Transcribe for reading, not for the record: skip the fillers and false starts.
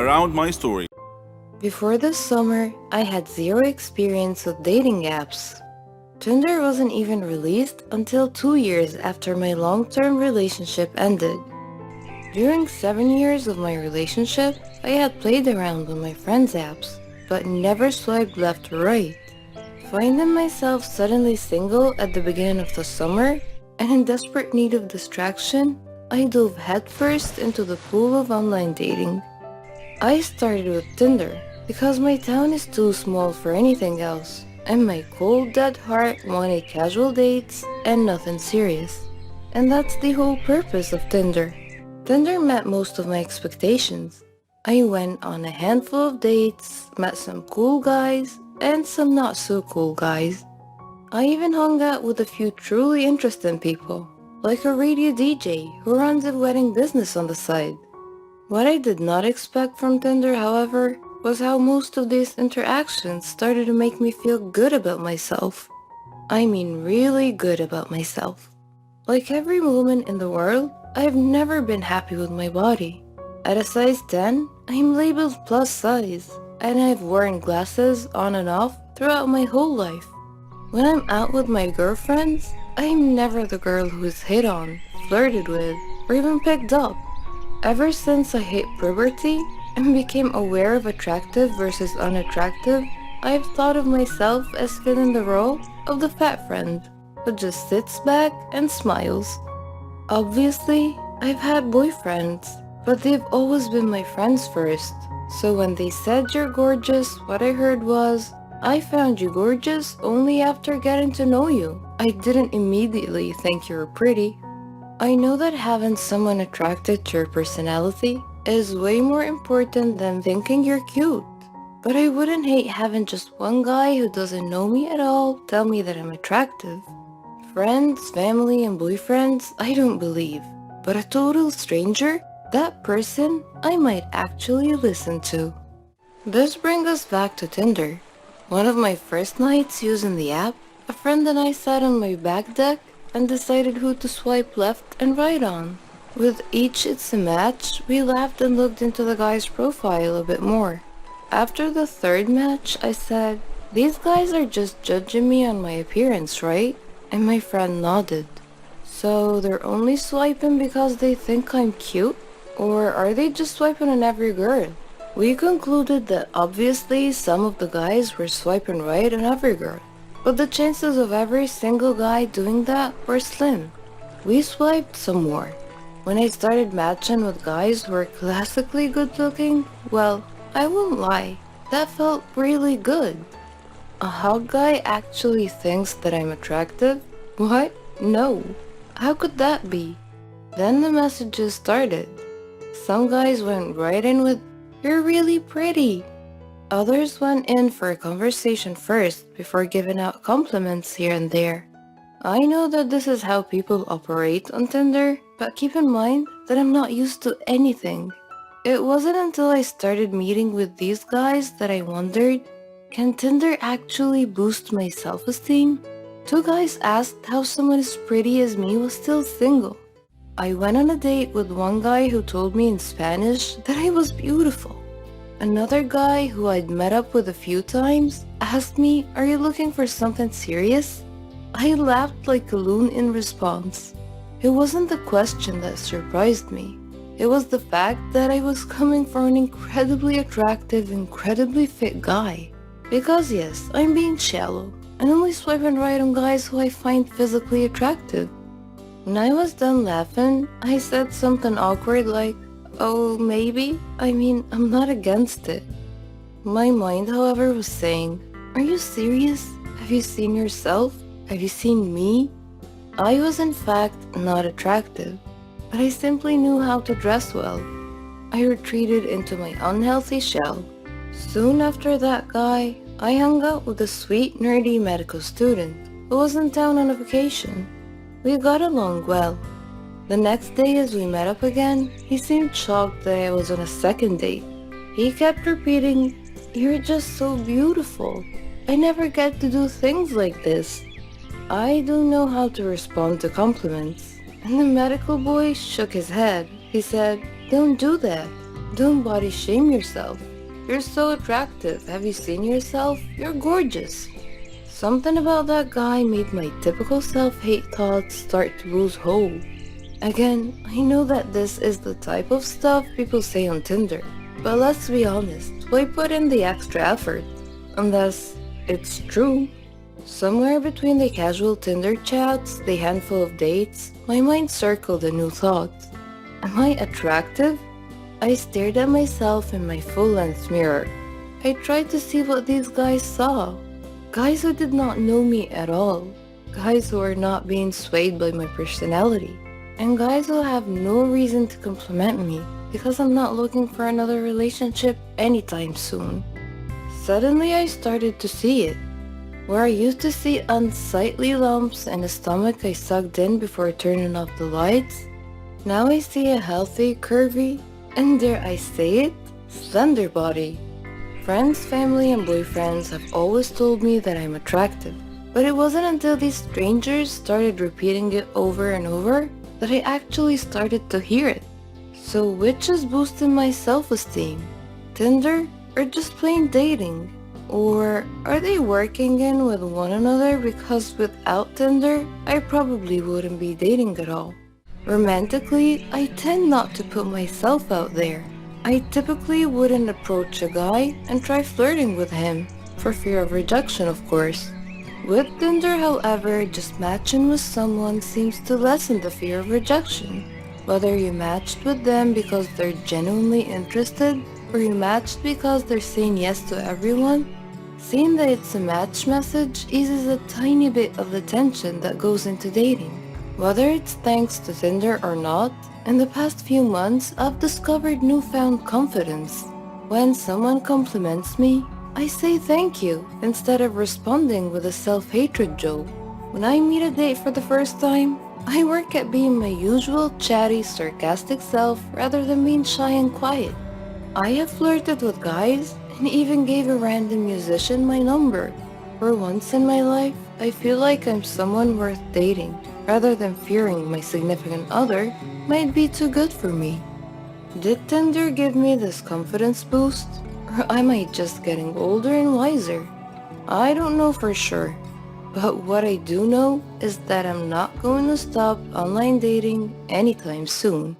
around my story. Before this summer, I had zero experience with dating apps. Tinder wasn't even released until 2 years after my long-term relationship ended. During 7 years of my relationship, I had played around with my friends' apps, but never swiped left or right. Finding myself suddenly single at the beginning of the summer and in desperate need of distraction, I dove headfirst into the pool of online dating. I started with Tinder because my town is too small for anything else, and my cold dead heart wanted casual dates and nothing serious. And that's the whole purpose of Tinder. Tinder met most of my expectations. I went on a handful of dates, met some cool guys, and some not so cool guys. I even hung out with a few truly interesting people, like a radio DJ who runs a wedding business on the side. What I did not expect from Tinder, however, was how most of these interactions started to make me feel good about myself. I mean really good about myself. Like every woman in the world, I've never been happy with my body. At a size 10, I'm labeled plus size, and I've worn glasses on and off throughout my whole life. When I'm out with my girlfriends, I'm never the girl who is hit on, flirted with, or even picked up. Ever since I hit puberty and became aware of attractive versus unattractive, I've thought of myself as filling the role of the fat friend who just sits back and smiles. Obviously, I've had boyfriends, but they've always been my friends first. So when they said you're gorgeous, what I heard was, I found you gorgeous only after getting to know you. I didn't immediately think you were pretty. I know that having someone attracted to your personality is way more important than thinking you're cute. But I wouldn't hate having just one guy who doesn't know me at all tell me that I'm attractive. Friends, family, and boyfriends, I don't believe. But a total stranger, that person I might actually listen to. This brings us back to Tinder. One of my first nights using the app, a friend and I sat on my back deck and decided who to swipe left and right on. With each it's a match, we laughed and looked into the guy's profile a bit more. After the third match, I said, "These guys are just judging me on my appearance, right?" And my friend nodded. So they're only swiping because they think I'm cute? Or are they just swiping on every girl? We concluded that obviously some of the guys were swiping right on every girl, but the chances of every single guy doing that were slim. We swiped some more. When I started matching with guys who were classically good looking, well, I won't lie, that felt really good. A hot guy actually thinks that I'm attractive? What? No. How could that be? Then the messages started. Some guys went right in with, "You're really pretty." Others went in for a conversation first before giving out compliments here and there. I know that this is how people operate on Tinder, but keep in mind that I'm not used to anything. It wasn't until I started meeting with these guys that I wondered, can Tinder actually boost my self-esteem? 2 guys asked how someone as pretty as me was still single. I went on a date with one guy who told me in Spanish that I was beautiful. Another guy who I'd met up with a few times asked me, "Are you looking for something serious?" I laughed like a loon in response. It wasn't the question that surprised me. It was the fact that I was coming from an incredibly attractive, incredibly fit guy. Because yes, I'm being shallow and only swiping right on guys who I find physically attractive. When I was done laughing, I said something awkward like, "Oh, maybe? I mean, I'm not against it." My mind, however, was saying, "Are you serious? Have you seen yourself? Have you seen me?" I was in fact not attractive, but I simply knew how to dress well. I retreated into my unhealthy shell. Soon after that guy, I hung out with a sweet, nerdy medical student who was in town on a vacation. We got along well. The next day as we met up again, he seemed shocked that I was on a second date. He kept repeating, "You're just so beautiful. I never get to do things like this." I don't know how to respond to compliments. And the medical boy shook his head. He said, "Don't do that. Don't body shame yourself. You're so attractive. Have you seen yourself? You're gorgeous. Something about that guy made my typical self-hate thoughts start to lose hold. Again, I know that this is the type of stuff people say on Tinder, but let's be honest, why put in the extra effort? Unless it's true. Somewhere between the casual Tinder chats, the handful of dates, my mind circled a new thought. Am I attractive? I stared at myself in my full-length mirror. I tried to see what these guys saw. Guys who did not know me at all. Guys who are not being swayed by my personality. And guys who have no reason to compliment me because I'm not looking for another relationship anytime soon. Suddenly I started to see it. Where I used to see unsightly lumps and a stomach I sucked in before turning off the lights, now I see a healthy, curvy, and dare I say it, slender body. Friends, family, and boyfriends have always told me that I'm attractive, but it wasn't until these strangers started repeating it over and over that I actually started to hear it. So which is boosting my self-esteem? Tinder or just plain dating? Or are they working in with one another because without Tinder, I probably wouldn't be dating at all? Romantically, I tend not to put myself out there. I typically wouldn't approach a guy and try flirting with him, for fear of rejection of course. With Tinder, however, just matching with someone seems to lessen the fear of rejection. Whether you matched with them because they're genuinely interested, or you matched because they're saying yes to everyone, seeing that it's a match message eases a tiny bit of the tension that goes into dating. Whether it's thanks to Tinder or not, in the past few months I've discovered newfound confidence. When someone compliments me, I say thank you instead of responding with a self-hatred joke. When I meet a date for the first time, I work at being my usual chatty, sarcastic self rather than being shy and quiet. I have flirted with guys and even gave a random musician my number. For once in my life, I feel like I'm someone worth dating, rather than fearing my significant other might be too good for me. Did Tinder give me this confidence boost? Or am I just getting older and wiser? I don't know for sure. But what I do know is that I'm not going to stop online dating anytime soon.